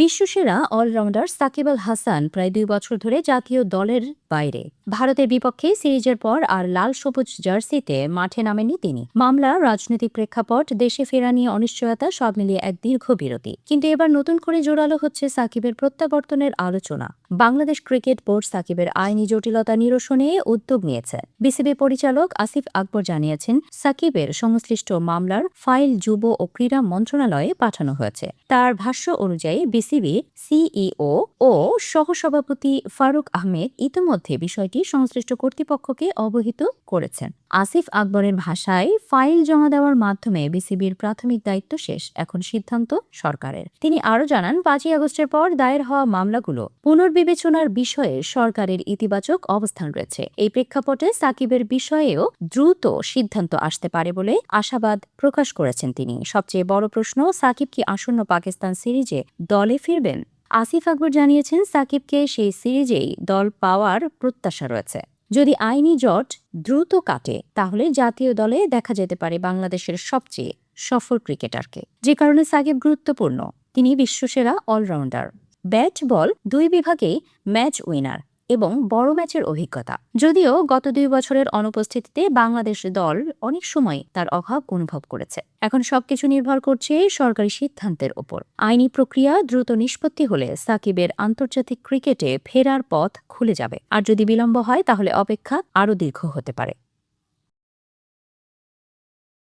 বিশ্বসেরা allrounder Shakib Al Hasan প্রায় ২ বছর ধরে জাতীয় দলের বাইরে। ভারতের বিপক্ষে সিরিজের পর আর লাল সবুজ জার্সিতে মাঠে নামেননি তিনি। মামলা, রাজনৈতিক প্রেক্ষাপট, দেশে ফেরা নিয়ে অনিশ্চয়তা সব মিলিয়ে এক দীর্ঘ বিরতি। কিন্তু এবার নতুন করে জোরালো হচ্ছে সাকিবের প্রত্যাবর্তনের আলোচনা। বাংলাদেশ ক্রিকেট বোর্ড সাকিবের আইনি জটিলতা নিরসনে উদ্যোগ নিয়েছে। বিসিবি পরিচালক আসিফ আকবর জানিয়েছেন, সাকিবের সংশ্লিষ্ট মামলার ফাইল যুব ও ক্রীড়া মন্ত্রণালয়ে পাঠানো হয়েছে। তার ভাষ্য অনুযায়ী বিসিবি সিইও ও সহসভাপতি ফারুক আহমেদ ইতিমধ্যে বিষয়টি সংশ্লিষ্ট কর্তৃপক্ষকে অবহিত করেছেন। আসিফ আকবরের ভাষায়, ফাইল জমা দেওয়ার মাধ্যমে বিসিবির প্রাথমিক দায়িত্ব শেষ, এখন সিদ্ধান্ত সরকারের। তিনি আরও জানান, ৫ই আগস্টের পর দায়ের হওয়া মামলাগুলো পুনর্বিবেচনার বিষয়ে সরকারের ইতিবাচক অবস্থান রয়েছে। এই প্রেক্ষাপটে সাকিবের বিষয়েও দ্রুত সিদ্ধান্ত আসতে পারে বলে আশাবাদ প্রকাশ করেছেন তিনি। সবচেয়ে বড় প্রশ্ন, সাকিব কি আসন্ন পাকিস্তান সিরিজে দলে ফিরবেন? আসিফ আকবর জানিয়েছেন, সাকিবকে সেই সিরিজেই দল পাওয়ার প্রত্যাশা রয়েছে। যদি আইনি জট দ্রুত কাটে, তাহলে জাতীয় দলে দেখা যেতে পারে বাংলাদেশের সবচেয়ে সফল ক্রিকেটারকে। যে কারণে সাকিব গুরুত্বপূর্ণ। তিনি বিশ্বসেরা অলরাউন্ডার, ব্যাট বল দুই বিভাগেই ম্যাচ উইনার এবং বড় ম্যাচের অভিজ্ঞতা। যদিও গত ২ বছরের অনুপস্থিতিতে বাংলাদেশ দল অনেক সময় তার অভাব অনুভব করেছে। এখন সবকিছু নির্ভর করছে সরকারি সিদ্ধান্তের ওপর। আইনি প্রক্রিয়া দ্রুত নিষ্পত্তি হলে সাকিবের আন্তর্জাতিক ক্রিকেটে ফেরার পথ খুলে যাবে। আর যদি বিলম্ব হয়, তাহলে অপেক্ষা আরও দীর্ঘ হতে পারে।